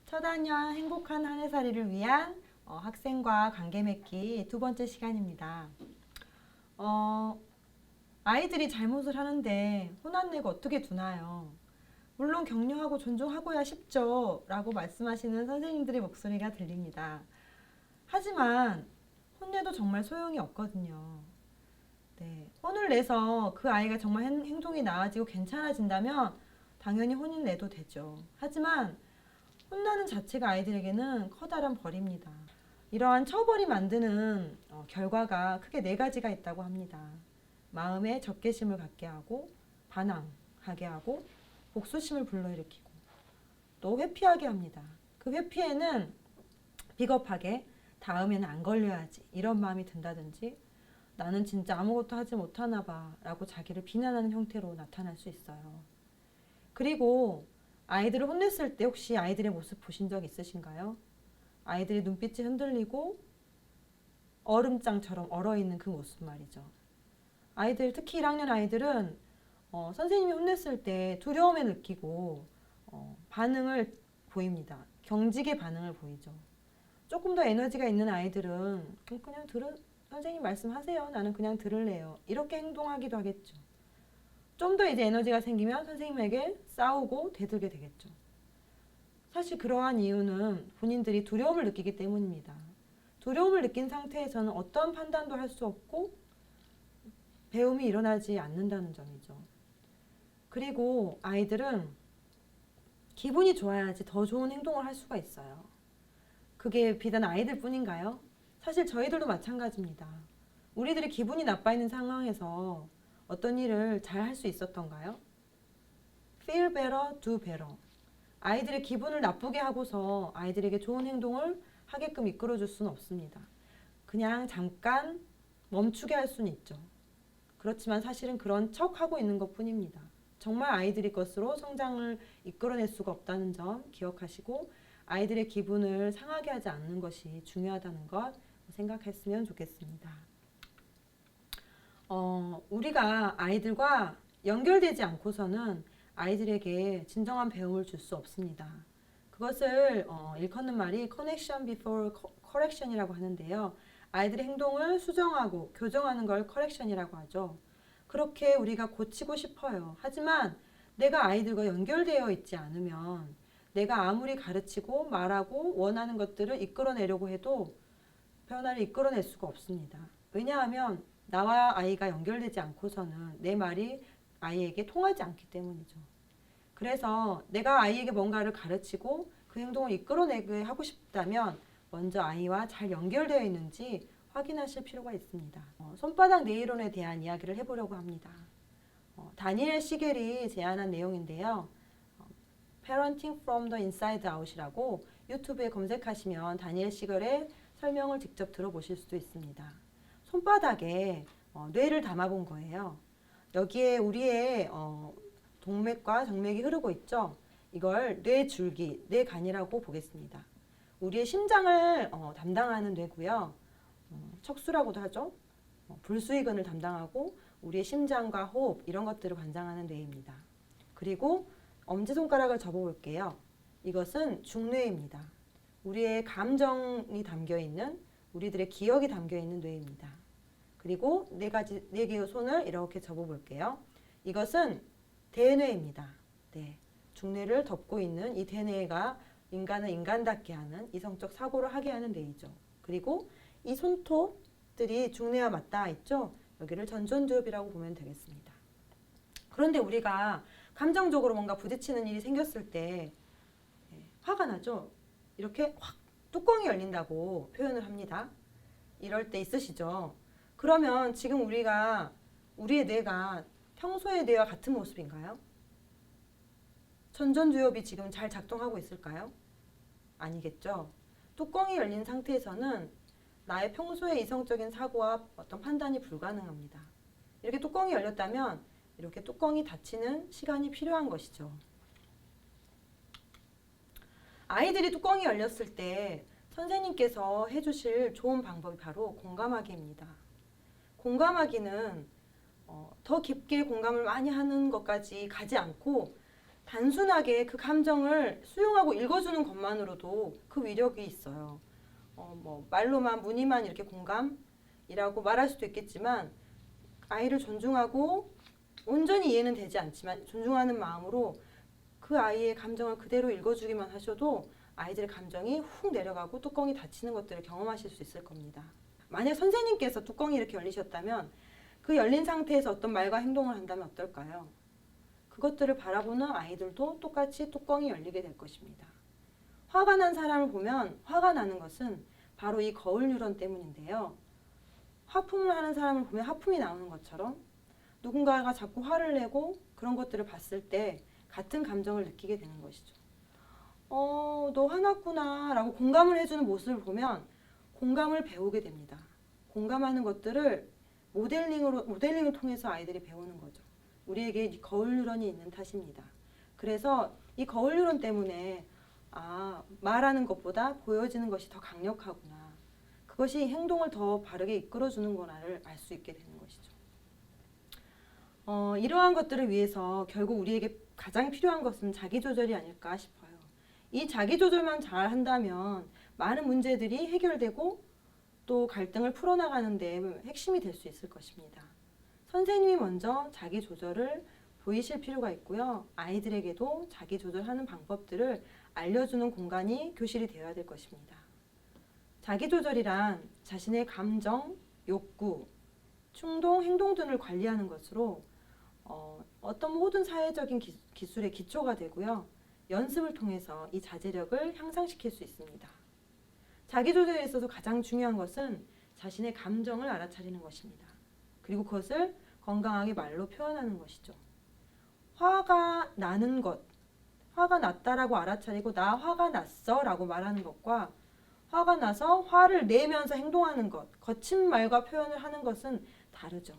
첫 학년 행복한 한 해살이를 위한 학생과 관계 맺기 두 번째 시간입니다. 어, 아이들이 잘못을 하는데 혼안내고 어떻게 두나요? 물론 격려하고 존중하고야 싶죠. 라고 말씀하시는 선생님들의 목소리가 들립니다. 하지만 혼내도 정말 소용이 없거든요. 네, 혼을 내서 그 아이가 정말 행동이 나아지고 괜찮아진다면 당연히 혼을 내도 되죠. 하지만 혼나는 자체가 아이들에게는 커다란 벌입니다. 이러한 처벌이 만드는 결과가 크게 네 가지가 있다고 합니다. 마음에 적개심을 갖게 하고, 반항하게 하고, 복수심을 불러일으키고, 또 회피하게 합니다. 그 회피에는 비겁하게 다음에는 안 걸려야지 이런 마음이 든다든지, 나는 진짜 아무것도 하지 못하나 봐 라고 자기를 비난하는 형태로 나타날 수 있어요. 그리고 아이들을 혼냈을 때 혹시 아이들의 모습 보신 적 있으신가요? 아이들의 눈빛이 흔들리고 얼음장처럼 얼어있는 그 모습 말이죠. 아이들, 특히 1학년 아이들은 선생님이 혼냈을 때 두려움을 느끼고 반응을 보입니다. 경직의 반응을 보이죠. 조금 더 에너지가 있는 아이들은 그냥 선생님 말씀하세요. 나는 그냥 들을래요. 이렇게 행동하기도 하겠죠. 좀 더 이제 에너지가 생기면 선생님에게 싸우고 대들게 되겠죠. 사실 그러한 이유는 본인들이 두려움을 느끼기 때문입니다. 두려움을 느낀 상태에서는 어떠한 판단도 할 수 없고 배움이 일어나지 않는다는 점이죠. 그리고 아이들은 기분이 좋아야지 더 좋은 행동을 할 수가 있어요. 그게 비단 아이들 뿐인가요? 사실 저희들도 마찬가지입니다. 우리들이 기분이 나빠 있는 상황에서 어떤 일을 잘 할 수 있었던가요? Feel better, do better. 아이들의 기분을 나쁘게 하고서 아이들에게 좋은 행동을 하게끔 이끌어줄 수는 없습니다. 그냥 잠깐 멈추게 할 수는 있죠. 그렇지만 사실은 그런 척하고 있는 것 뿐입니다. 정말 아이들의 것으로 성장을 이끌어낼 수가 없다는 점 기억하시고 아이들의 기분을 상하게 하지 않는 것이 중요하다는 것 생각했으면 좋겠습니다. 우리가 아이들과 연결되지 않고서는 아이들에게 진정한 배움을 줄 수 없습니다. 그것을 일컫는 말이 connection before correction이라고 하는데요. 아이들의 행동을 수정하고 교정하는 걸 correction이라고 하죠. 그렇게 우리가 고치고 싶어요. 하지만 내가 아이들과 연결되어 있지 않으면 내가 아무리 가르치고 말하고 원하는 것들을 이끌어내려고 해도 변화를 이끌어낼 수가 없습니다. 왜냐하면 나와 아이가 연결되지 않고서는 내 말이 아이에게 통하지 않기 때문이죠. 그래서 내가 아이에게 뭔가를 가르치고 그 행동을 이끌어내게 하고 싶다면 먼저 아이와 잘 연결되어 있는지 확인하실 필요가 있습니다. 손바닥 뇌이론에 대한 이야기를 해보려고 합니다. 다니엘 시겔이 제안한 내용인데요. Parenting from the Inside Out이라고 유튜브에 검색하시면 다니엘 시겔의 설명을 직접 들어보실 수도 있습니다. 손바닥에 뇌를 담아본 거예요. 여기에 우리의 동맥과 정맥이 흐르고 있죠. 이걸 뇌줄기, 뇌간이라고 보겠습니다. 우리의 심장을 담당하는 뇌고요. 척수라고도 하죠. 불수의근을 담당하고 우리의 심장과 호흡 이런 것들을 관장하는 뇌입니다. 그리고 엄지손가락을 접어볼게요. 이것은 중뇌입니다. 우리의 감정이 담겨있는 우리들의 기억이 담겨있는 뇌입니다. 그리고 네 개의 손을 이렇게 접어볼게요. 이것은 대뇌입니다. 네, 중뇌를 덮고 있는 이 대뇌가 인간을 인간답게 하는 이성적 사고를 하게 하는 뇌이죠. 그리고 이 손톱들이 중뇌와 맞닿아 있죠. 여기를 전전두엽이라고 보면 되겠습니다. 그런데 우리가 감정적으로 뭔가 부딪히는 일이 생겼을 때 화가 나죠. 이렇게 확 뚜껑이 열린다고 표현을 합니다. 이럴 때 있으시죠. 그러면 지금 우리의 뇌가 평소의 뇌와 같은 모습인가요? 전전두엽이 지금 잘 작동하고 있을까요? 아니겠죠. 뚜껑이 열린 상태에서는 나의 평소의 이성적인 사고와 어떤 판단이 불가능합니다. 이렇게 뚜껑이 열렸다면 이렇게 뚜껑이 닫히는 시간이 필요한 것이죠. 아이들이 뚜껑이 열렸을 때 선생님께서 해주실 좋은 방법이 바로 공감하기입니다. 공감하기는 더 깊게 공감을 많이 하는 것까지 가지 않고 단순하게 그 감정을 수용하고 읽어주는 것만으로도 그 위력이 있어요. 뭐 말로만 무늬만 이렇게 공감이라고 말할 수도 있겠지만 아이를 존중하고 온전히 이해는 되지 않지만 존중하는 마음으로 그 아이의 감정을 그대로 읽어주기만 하셔도 아이들의 감정이 훅 내려가고 뚜껑이 닫히는 것들을 경험하실 수 있을 겁니다. 만약 선생님께서 뚜껑이 이렇게 열리셨다면 그 열린 상태에서 어떤 말과 행동을 한다면 어떨까요? 그것들을 바라보는 아이들도 똑같이 뚜껑이 열리게 될 것입니다. 화가 난 사람을 보면 화가 나는 것은 바로 이 거울 뉴런 때문인데요. 하품을 하는 사람을 보면 하품이 나오는 것처럼 누군가가 자꾸 화를 내고 그런 것들을 봤을 때 같은 감정을 느끼게 되는 것이죠. 너 화났구나 라고 공감을 해주는 모습을 보면 공감을 배우게 됩니다. 공감하는 것들을 모델링을 통해서 아이들이 배우는 거죠. 우리에게 이 거울 뉴런이 있는 탓입니다. 그래서 이 거울 뉴런 때문에 말하는 것보다 보여지는 것이 더 강력하구나. 그것이 행동을 더 바르게 이끌어주는구나를 알 수 있게 되는 것이죠. 이러한 것들을 위해서 결국 우리에게 가장 필요한 것은 자기조절이 아닐까 싶어요. 이 자기조절만 잘 한다면 많은 문제들이 해결되고 또 갈등을 풀어나가는 데 핵심이 될 수 있을 것입니다. 선생님이 먼저 자기조절을 보이실 필요가 있고요. 아이들에게도 자기조절하는 방법들을 알려주는 공간이 교실이 되어야 될 것입니다. 자기조절이란 자신의 감정, 욕구, 충동, 행동 등을 관리하는 것으로 어떤 모든 사회적인 기술의 기초가 되고요. 연습을 통해서 이 자제력을 향상시킬 수 있습니다. 자기조절에 있어서 가장 중요한 것은 자신의 감정을 알아차리는 것입니다. 그리고 그것을 건강하게 말로 표현하는 것이죠. 화가 나는 것, 화가 났다라고 알아차리고 나 화가 났어 라고 말하는 것과 화가 나서 화를 내면서 행동하는 것, 거친 말과 표현을 하는 것은 다르죠.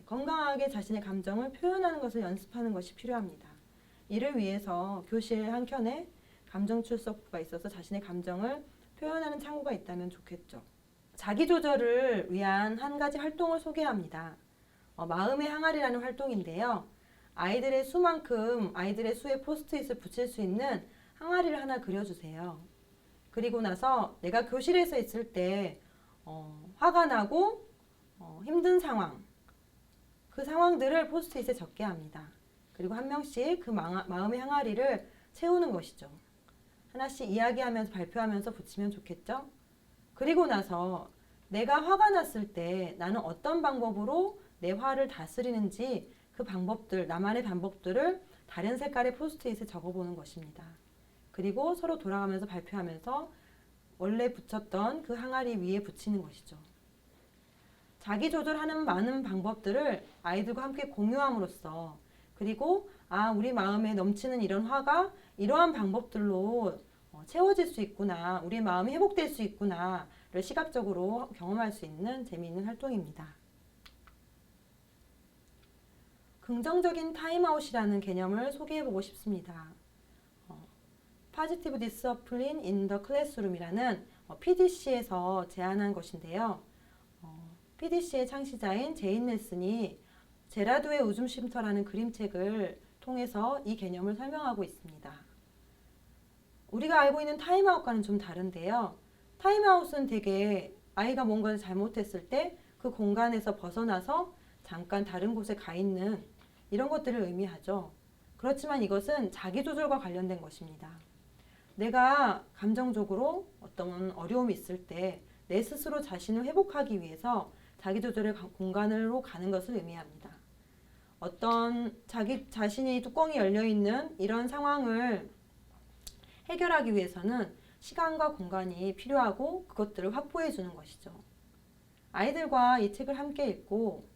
건강하게 자신의 감정을 표현하는 것을 연습하는 것이 필요합니다. 이를 위해서 교실 한켠에 감정 출석부가 있어서 자신의 감정을 표현하는 창구가 있다면 좋겠죠. 자기조절을 위한 한 가지 활동을 소개합니다. 마음의 항아리라는 활동인데요. 아이들의 수만큼 아이들의 수에 포스트잇을 붙일 수 있는 항아리를 하나 그려주세요. 그리고 나서 내가 교실에서 있을 때 화가 나고 힘든 상황, 그 상황들을 포스트잇에 적게 합니다. 그리고 한 명씩 그 마음의 항아리를 채우는 것이죠. 하나씩 이야기하면서 발표하면서 붙이면 좋겠죠? 그리고 나서 내가 화가 났을 때 나는 어떤 방법으로 내 화를 다스리는지 그 방법들, 나만의 방법들을 다른 색깔의 포스트잇에 적어보는 것입니다. 그리고 서로 돌아가면서 발표하면서 원래 붙였던 그 항아리 위에 붙이는 것이죠. 자기 조절하는 많은 방법들을 아이들과 함께 공유함으로써 그리고 우리 마음에 넘치는 이런 화가 이러한 방법들로 채워질 수 있구나, 우리의 마음이 회복될 수 있구나를 시각적으로 경험할 수 있는 재미있는 활동입니다. 긍정적인 타임아웃이라는 개념을 소개해보고 싶습니다. Positive Discipline in the Classroom이라는 PDC에서 제안한 것인데요. PDC의 창시자인 제인 넬슨이 제라두의 웃음 쉼터라는 그림책을 통해서 이 개념을 설명하고 있습니다. 우리가 알고 있는 타임아웃과는 좀 다른데요. 타임아웃은 되게 아이가 뭔가를 잘못했을 때 그 공간에서 벗어나서 잠깐 다른 곳에 가 있는 이런 것들을 의미하죠. 그렇지만 이것은 자기조절과 관련된 것입니다. 내가 감정적으로 어떤 어려움이 있을 때 내 스스로 자신을 회복하기 위해서 자기조절의 공간으로 가는 것을 의미합니다. 어떤 자기 자신이 뚜껑이 열려있는 이런 상황을 해결하기 위해서는 시간과 공간이 필요하고 그것들을 확보해 주는 것이죠. 아이들과 이 책을 함께 읽고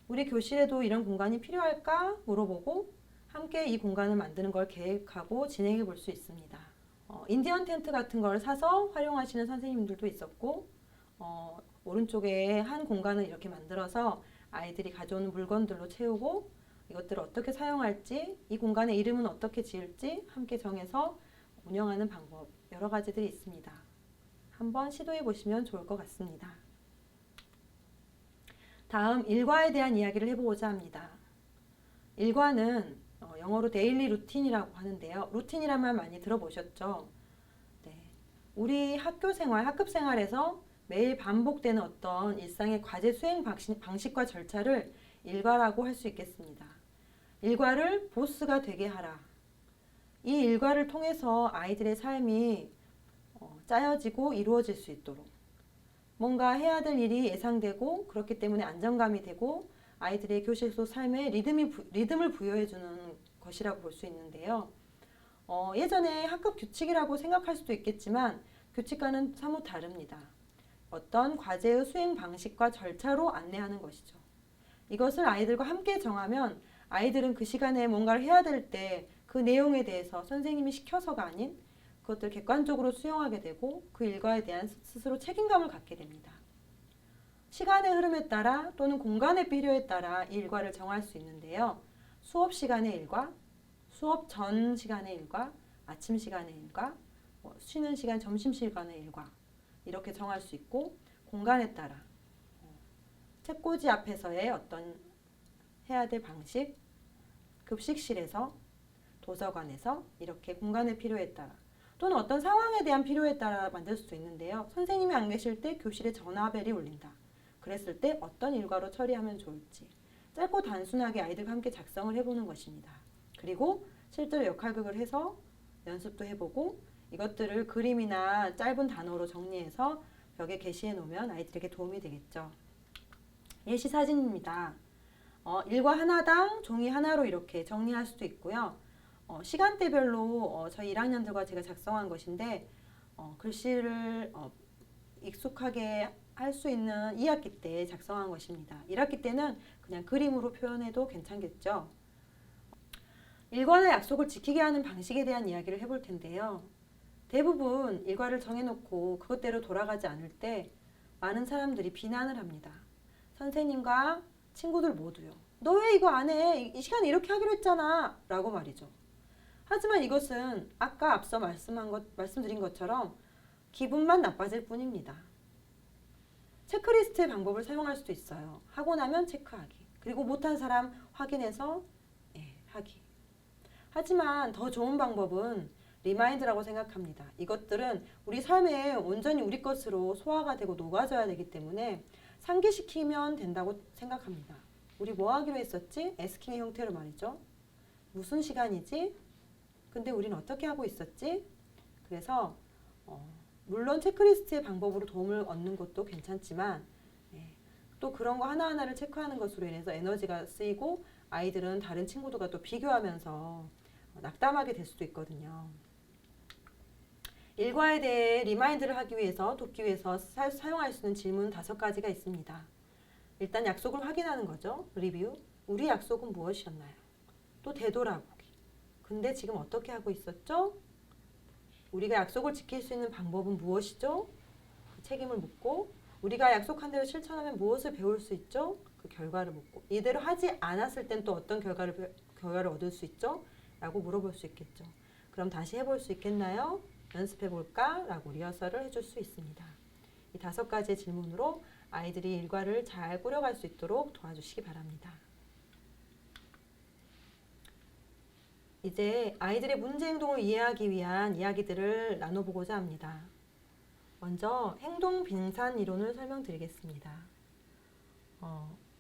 우리 교실에도 이런 공간이 필요할까 물어보고 함께 이 공간을 만드는 걸 계획하고 진행해 볼 수 있습니다. 인디언 텐트 같은 걸 사서 활용하시는 선생님들도 있었고 오른쪽에 한 공간을 이렇게 만들어서 아이들이 가져오는 물건들로 채우고 이것들을 어떻게 사용할지 이 공간의 이름은 어떻게 지을지 함께 정해서 운영하는 방법 여러 가지들이 있습니다. 한번 시도해 보시면 좋을 것 같습니다. 다음 일과에 대한 이야기를 해보고자 합니다. 일과는 영어로 데일리 루틴이라고 하는데요. 루틴이란 말 많이 들어보셨죠? 네. 우리 학교 생활, 학급 생활에서 매일 반복되는 어떤 일상의 과제 수행 방식과 절차를 일과라고 할 수 있겠습니다. 일과를 보스가 되게 하라. 이 일과를 통해서 아이들의 삶이 짜여지고 이루어질 수 있도록 뭔가 해야 될 일이 예상되고 그렇기 때문에 안정감이 되고 아이들의 교실 속 삶에 리듬을 부여해주는 것이라고 볼 수 있는데요. 예전에 학급 규칙이라고 생각할 수도 있겠지만 규칙과는 사뭇 다릅니다. 어떤 과제의 수행 방식과 절차로 안내하는 것이죠. 이것을 아이들과 함께 정하면 아이들은 그 시간에 뭔가를 해야 될 때 그 내용에 대해서 선생님이 시켜서가 아닌 그것들 객관적으로 수용하게 되고 그 일과에 대한 스스로 책임감을 갖게 됩니다. 시간의 흐름에 따라 또는 공간의 필요에 따라 이 일과를 정할 수 있는데요. 수업 시간의 일과, 수업 전 시간의 일과, 아침 시간의 일과, 쉬는 시간, 점심 시간의 일과 이렇게 정할 수 있고 공간에 따라 책꽂이 앞에서의 어떤 해야 될 방식, 급식실에서, 도서관에서 이렇게 공간의 필요에 따라 또는 어떤 상황에 대한 필요에 따라 만들 수도 있는데요. 선생님이 안 계실 때 교실에 전화벨이 울린다. 그랬을 때 어떤 일과로 처리하면 좋을지 짧고 단순하게 아이들과 함께 작성을 해보는 것입니다. 그리고 실제로 역할극을 해서 연습도 해보고 이것들을 그림이나 짧은 단어로 정리해서 벽에 게시해 놓으면 아이들에게 도움이 되겠죠. 예시 사진입니다. 일과 하나당 종이 하나로 이렇게 정리할 수도 있고요. 시간대별로 저희 1학년들과 제가 작성한 것인데 글씨를 익숙하게 할 수 있는 2학기 때 작성한 것입니다. 1학기 때는 그냥 그림으로 표현해도 괜찮겠죠. 일과나 약속을 지키게 하는 방식에 대한 이야기를 해볼 텐데요. 대부분 일과를 정해놓고 그것대로 돌아가지 않을 때 많은 사람들이 비난을 합니다. 선생님과 친구들 모두요. 너 왜 이거 안 해? 이 시간에 이렇게 하기로 했잖아. 라고 말이죠. 하지만 이것은 아까 앞서 말씀드린 것처럼 기분만 나빠질 뿐입니다. 체크리스트의 방법을 사용할 수도 있어요. 하고 나면 체크하기. 그리고 못한 사람 확인해서 하기. 하지만 더 좋은 방법은 리마인드라고 생각합니다. 이것들은 우리 삶에 온전히 우리 것으로 소화가 되고 녹아져야 되기 때문에 상기시키면 된다고 생각합니다. 우리 뭐 하기로 했었지? 애스킹의 형태로 말이죠. 무슨 시간이지? 근데 우린 어떻게 하고 있었지? 그래서 물론 체크리스트의 방법으로 도움을 얻는 것도 괜찮지만 또 그런 거 하나하나를 체크하는 것으로 인해서 에너지가 쓰이고 아이들은 다른 친구들과 또 비교하면서 낙담하게 될 수도 있거든요. 일과에 대해 리마인드를 하기 위해서 돕기 위해서 사용할 수 있는 질문 5가지가 있습니다. 일단 약속을 확인하는 거죠. 리뷰. 우리 약속은 무엇이었나요? 또 되돌아보기. 근데 지금 어떻게 하고 있었죠? 우리가 약속을 지킬 수 있는 방법은 무엇이죠? 그 책임을 묻고 우리가 약속한 대로 실천하면 무엇을 배울 수 있죠? 그 결과를 묻고 이대로 하지 않았을 땐 또 어떤 결과를 얻을 수 있죠? 라고 물어볼 수 있겠죠. 그럼 다시 해볼 수 있겠나요? 연습해볼까? 라고 리허설을 해줄 수 있습니다. 이 5가지의 질문으로 아이들이 일과를 잘 꾸려갈 수 있도록 도와주시기 바랍니다. 이제 아이들의 문제 행동을 이해하기 위한 이야기들을 나눠보고자 합니다. 먼저 행동 빙산 이론을 설명드리겠습니다.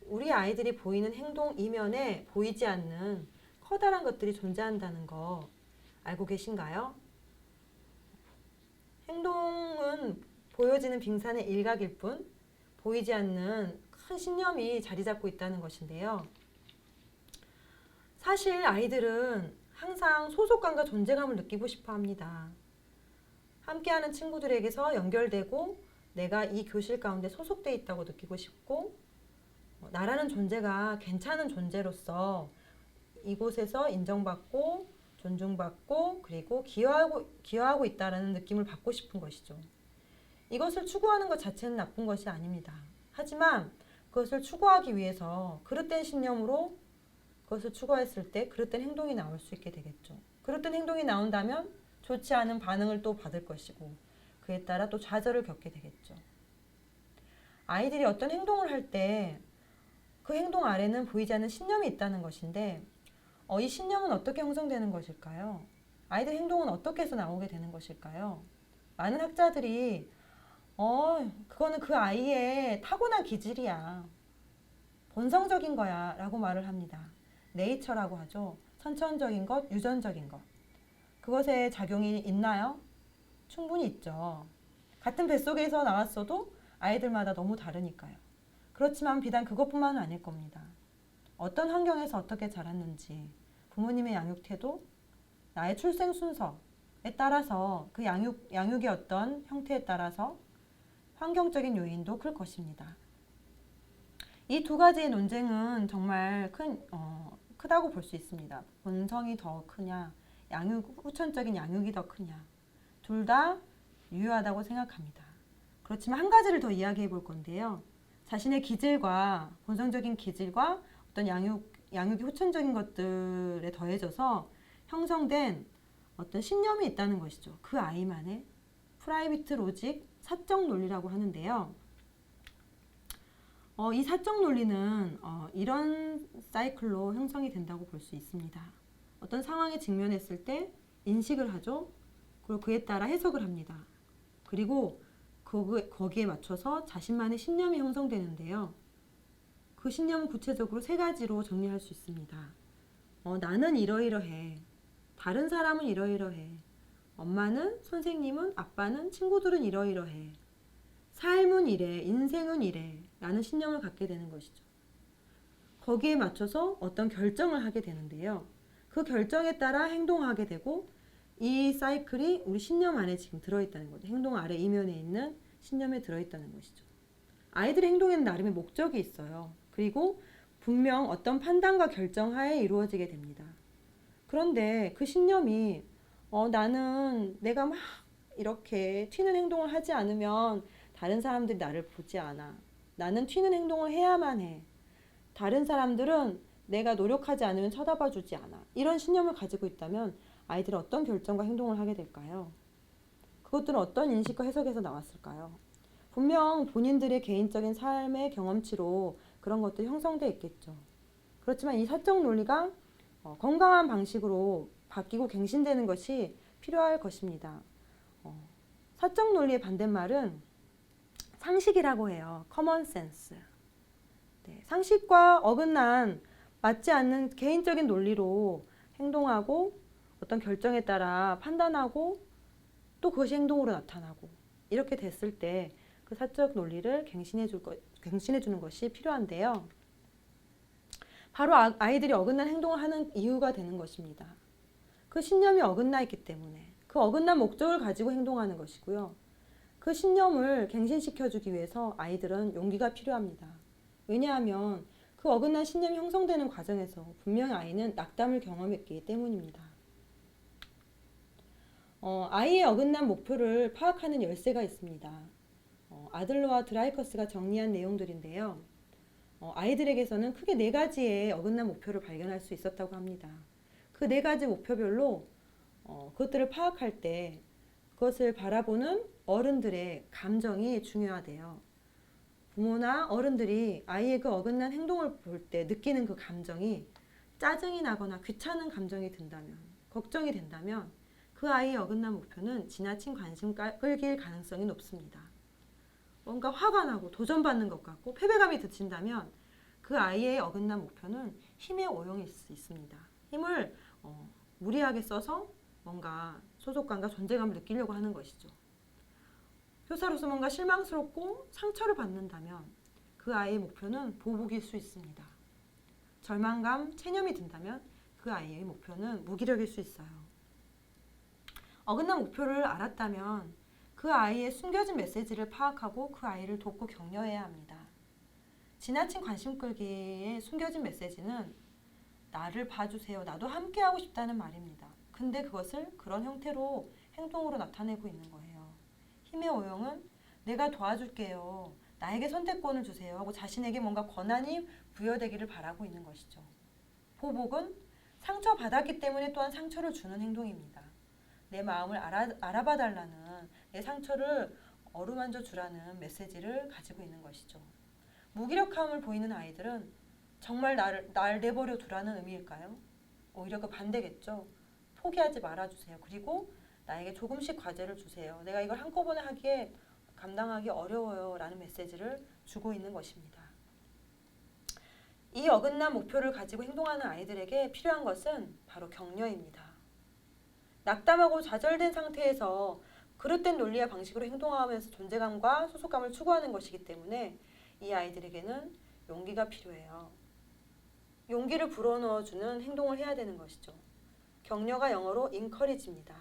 우리 아이들이 보이는 행동 이면에 보이지 않는 커다란 것들이 존재한다는 거 알고 계신가요? 행동은 보여지는 빙산의 일각일 뿐 보이지 않는 큰 신념이 자리 잡고 있다는 것인데요. 사실 아이들은 항상 소속감과 존재감을 느끼고 싶어 합니다. 함께하는 친구들에게서 연결되고 내가 이 교실 가운데 소속돼 있다고 느끼고 싶고 나라는 존재가 괜찮은 존재로서 이곳에서 인정받고 존중받고 그리고 기여하고 있다는 느낌을 받고 싶은 것이죠. 이것을 추구하는 것 자체는 나쁜 것이 아닙니다. 하지만 그것을 추구하기 위해서 그릇된 신념으로 그것을 추구했을 때 그릇된 행동이 나올 수 있게 되겠죠. 그릇된 행동이 나온다면 좋지 않은 반응을 또 받을 것이고 그에 따라 또 좌절을 겪게 되겠죠. 아이들이 어떤 행동을 할 때 그 행동 아래는 보이지 않는 신념이 있다는 것인데 이 신념은 어떻게 형성되는 것일까요? 아이들 행동은 어떻게 해서 나오게 되는 것일까요? 많은 학자들이 그거는 그 아이의 타고난 기질이야. 본성적인 거야 라고 말을 합니다. 네이처라고 하죠. 선천적인 것, 유전적인 것. 그것에 작용이 있나요? 충분히 있죠. 같은 뱃속에서 나왔어도 아이들마다 너무 다르니까요. 그렇지만 비단 그것뿐만은 아닐 겁니다. 어떤 환경에서 어떻게 자랐는지, 부모님의 양육 태도, 나의 출생 순서에 따라서 그 양육의 어떤 형태에 따라서 환경적인 요인도 클 것입니다. 이 두 가지의 논쟁은 정말 크다고 볼 수 있습니다. 본성이 더 크냐, 후천적인 양육이 더 크냐. 둘 다 유효하다고 생각합니다. 그렇지만 한 가지를 더 이야기해 볼 건데요. 자신의 기질과 본성적인 기질과 어떤 양육이 후천적인 것들에 더해져서 형성된 어떤 신념이 있다는 것이죠. 그 아이만의 프라이빗 로직, 사적 논리라고 하는데요. 이 사적 논리는 이런 사이클로 형성이 된다고 볼 수 있습니다. 어떤 상황에 직면했을 때 인식을 하죠. 그리고 그에 따라 해석을 합니다. 그리고 거기에 맞춰서 자신만의 신념이 형성되는데요. 그 신념은 구체적으로 세 가지로 정리할 수 있습니다. 나는 이러이러해. 다른 사람은 이러이러해. 엄마는, 선생님은, 아빠는, 친구들은 이러이러해. 삶은 이래, 인생은 이래 라는 신념을 갖게 되는 것이죠. 거기에 맞춰서 어떤 결정을 하게 되는데요. 그 결정에 따라 행동하게 되고 이 사이클이 우리 신념 안에 지금 들어있다는 거죠. 행동 아래 이면에 있는 신념에 들어있다는 것이죠. 아이들의 행동에는 나름의 목적이 있어요. 그리고 분명 어떤 판단과 결정 하에 이루어지게 됩니다. 그런데 그 신념이 나는 내가 막 이렇게 튀는 행동을 하지 않으면 다른 사람들이 나를 보지 않아. 나는 튀는 행동을 해야만 해. 다른 사람들은 내가 노력하지 않으면 쳐다봐 주지 않아. 이런 신념을 가지고 있다면 아이들은 어떤 결정과 행동을 하게 될까요? 그것들은 어떤 인식과 해석에서 나왔을까요? 분명 본인들의 개인적인 삶의 경험치로 그런 것들이 형성되어 있겠죠. 그렇지만 이 사적 논리가 건강한 방식으로 바뀌고 갱신되는 것이 필요할 것입니다. 사적 논리의 반대말은 상식이라고 해요. common sense. 네, 상식과 어긋난 맞지 않는 개인적인 논리로 행동하고 어떤 결정에 따라 판단하고 또 그것이 행동으로 나타나고 이렇게 됐을 때 그 사적 논리를 갱신해 주는 것이 필요한데요. 바로 아이들이 어긋난 행동을 하는 이유가 되는 것입니다. 그 신념이 어긋나 있기 때문에 그 어긋난 목적을 가지고 행동하는 것이고요. 그 신념을 갱신시켜주기 위해서 아이들은 용기가 필요합니다. 왜냐하면 그 어긋난 신념이 형성되는 과정에서 분명히 아이는 낙담을 경험했기 때문입니다. 아이의 어긋난 목표를 파악하는 열쇠가 있습니다. 아들러와 드라이커스가 정리한 내용들인데요. 아이들에게서는 크게 네 가지의 어긋난 목표를 발견할 수 있었다고 합니다. 그 네 가지 목표별로 그것들을 파악할 때 그것을 바라보는 어른들의 감정이 중요하대요. 부모나 어른들이 아이의 그 어긋난 행동을 볼 때 느끼는 그 감정이 짜증이 나거나 귀찮은 감정이 든다면, 걱정이 된다면 그 아이의 어긋난 목표는 지나친 관심 끌길 가능성이 높습니다. 뭔가 화가 나고 도전받는 것 같고 패배감이 드친다면 그 아이의 어긋난 목표는 힘의 오용일 수 있습니다. 힘을 무리하게 써서 뭔가 소속감과 존재감을 느끼려고 하는 것이죠. 교사로서 뭔가 실망스럽고 상처를 받는다면 그 아이의 목표는 보복일 수 있습니다. 절망감, 체념이 든다면 그 아이의 목표는 무기력일 수 있어요. 어긋난 목표를 알았다면 그 아이의 숨겨진 메시지를 파악하고 그 아이를 돕고 격려해야 합니다. 지나친 관심 끌기의 숨겨진 메시지는 나를 봐주세요. 나도 함께하고 싶다는 말입니다. 근데 그것을 그런 형태로 행동으로 나타내고 있는 거예요. 힘의 오용은 내가 도와줄게요. 나에게 선택권을 주세요 하고 자신에게 뭔가 권한이 부여되기를 바라고 있는 것이죠. 보복은 상처받았기 때문에 또한 상처를 주는 행동입니다. 내 마음을 알아봐 달라는, 내 상처를 어루만져 주라는 메시지를 가지고 있는 것이죠. 무기력함을 보이는 아이들은 정말 날 내버려 두라는 의미일까요? 오히려 그 반대겠죠. 포기하지 말아주세요. 그리고 나에게 조금씩 과제를 주세요. 내가 이걸 한꺼번에 하기에 감당하기 어려워요. 라는 메시지를 주고 있는 것입니다. 이 어긋난 목표를 가지고 행동하는 아이들에게 필요한 것은 바로 격려입니다. 낙담하고 좌절된 상태에서 그릇된 논리와 방식으로 행동하면서 존재감과 소속감을 추구하는 것이기 때문에 이 아이들에게는 용기가 필요해요. 용기를 불어넣어주는 행동을 해야 되는 것이죠. 격려가 영어로 encourage입니다.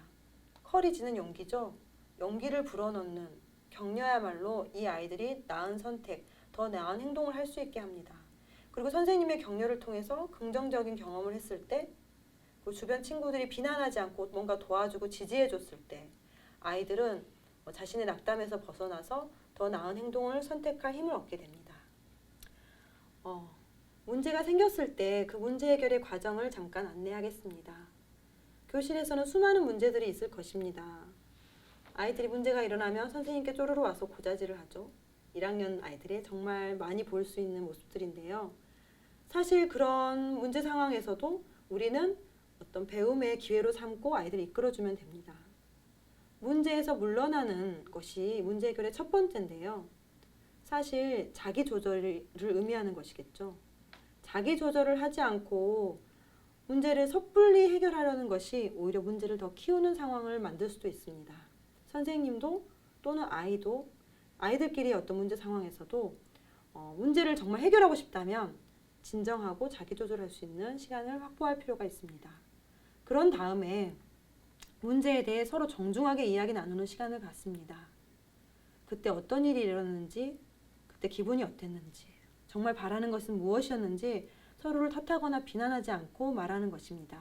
커리지는 용기죠. 용기를 불어넣는 격려야말로 이 아이들이 나은 선택, 더 나은 행동을 할 수 있게 합니다. 그리고 선생님의 격려를 통해서 긍정적인 경험을 했을 때, 그 주변 친구들이 비난하지 않고 뭔가 도와주고 지지해줬을 때 아이들은 자신의 낙담에서 벗어나서 더 나은 행동을 선택할 힘을 얻게 됩니다. 문제가 생겼을 때 그 문제 해결의 과정을 잠깐 안내하겠습니다. 교실에서는 수많은 문제들이 있을 것입니다. 아이들이 문제가 일어나면 선생님께 쪼르르 와서 고자질을 하죠. 1학년 아이들의 정말 많이 볼 수 있는 모습들인데요. 사실 그런 문제 상황에서도 우리는 어떤 배움의 기회로 삼고 아이들을 이끌어주면 됩니다. 문제에서 물러나는 것이 문제 해결의 첫 번째인데요. 사실 자기 조절을 의미하는 것이겠죠. 자기 조절을 하지 않고 문제를 섣불리 해결하려는 것이 오히려 문제를 더 키우는 상황을 만들 수도 있습니다. 선생님도 또는 아이도 아이들끼리 어떤 문제 상황에서도 문제를 정말 해결하고 싶다면 진정하고 자기 조절할 수 있는 시간을 확보할 필요가 있습니다. 그런 다음에 문제에 대해 서로 정중하게 이야기 나누는 시간을 갖습니다. 그때 어떤 일이 일어났는지, 그때 기분이 어땠는지, 정말 바라는 것은 무엇이었는지 서로를 탓하거나 비난하지 않고 말하는 것입니다.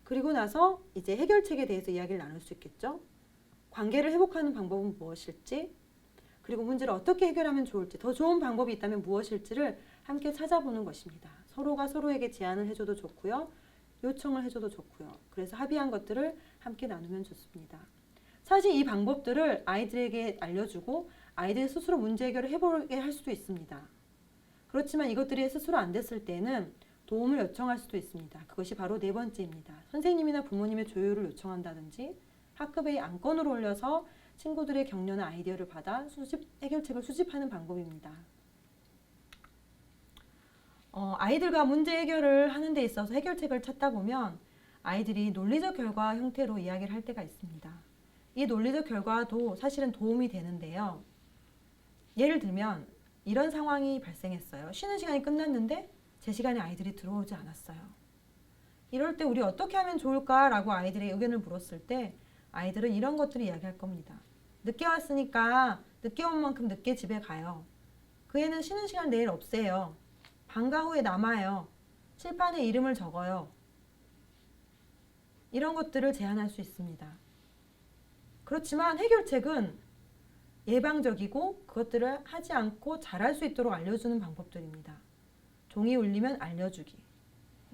그리고 나서 이제 해결책에 대해서 이야기를 나눌 수 있겠죠. 관계를 회복하는 방법은 무엇일지, 그리고 문제를 어떻게 해결하면 좋을지, 더 좋은 방법이 있다면 무엇일지를 함께 찾아보는 것입니다. 서로가 서로에게 제안을 해줘도 좋고요. 요청을 해줘도 좋고요. 그래서 합의한 것들을 함께 나누면 좋습니다. 사실 이 방법들을 아이들에게 알려주고 아이들이 스스로 문제 해결을 해보게 할 수도 있습니다. 그렇지만 이것들이 스스로 안 됐을 때는 도움을 요청할 수도 있습니다. 그것이 바로 네 번째입니다. 선생님이나 부모님의 조율을 요청한다든지 학급의 안건으로 올려서 친구들의 격려나 아이디어를 받아 해결책을 수집하는 방법입니다. 아이들과 문제 해결을 하는 데 있어서 해결책을 찾다 보면 아이들이 논리적 결과 형태로 이야기를 할 때가 있습니다. 이 논리적 결과도 사실은 도움이 되는데요. 예를 들면 이런 상황이 발생했어요. 쉬는 시간이 끝났는데 제 시간에 아이들이 들어오지 않았어요. 이럴 때 우리 어떻게 하면 좋을까라고 아이들의 의견을 물었을 때 아이들은 이런 것들을 이야기할 겁니다. 늦게 왔으니까 늦게 온 만큼 늦게 집에 가요. 그 애는 쉬는 시간 내일 없애요. 방과 후에 남아요. 칠판에 이름을 적어요. 이런 것들을 제안할 수 있습니다. 그렇지만 해결책은 예방적이고 그것들을 하지 않고 잘할 수 있도록 알려주는 방법들입니다. 종이 울리면 알려주기,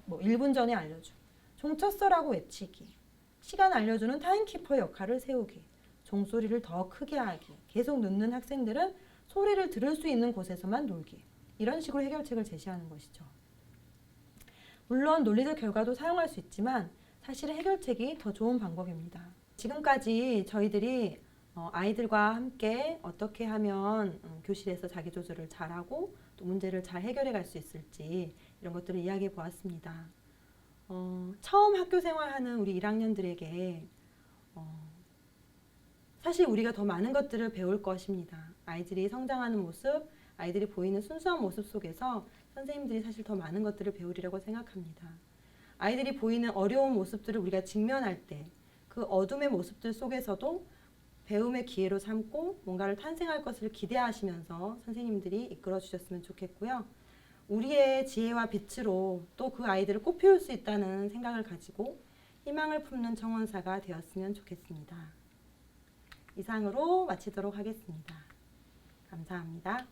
1분 전에 알려주기, 종 쳤어라고 외치기, 시간 알려주는 타임키퍼 역할을 세우기, 종소리를 더 크게 하기, 계속 늦는 학생들은 소리를 들을 수 있는 곳에서만 놀기, 이런 식으로 해결책을 제시하는 것이죠. 물론 논리적 결과도 사용할 수 있지만 사실은 해결책이 더 좋은 방법입니다. 지금까지 저희들이 아이들과 함께 어떻게 하면 교실에서 자기조절을 잘하고 또 문제를 잘 해결해 갈 수 있을지 이런 것들을 이야기해 보았습니다. 처음 학교 생활하는 우리 1학년들에게 사실 우리가 더 많은 것들을 배울 것입니다. 아이들이 성장하는 모습, 아이들이 보이는 순수한 모습 속에서 선생님들이 사실 더 많은 것들을 배우리라고 생각합니다. 아이들이 보이는 어려운 모습들을 우리가 직면할 때 그 어둠의 모습들 속에서도 배움의 기회로 삼고 뭔가를 탄생할 것을 기대하시면서 선생님들이 이끌어 주셨으면 좋겠고요. 우리의 지혜와 빛으로 또 그 아이들을 꽃피울 수 있다는 생각을 가지고 희망을 품는 청원사가 되었으면 좋겠습니다. 이상으로 마치도록 하겠습니다. 감사합니다.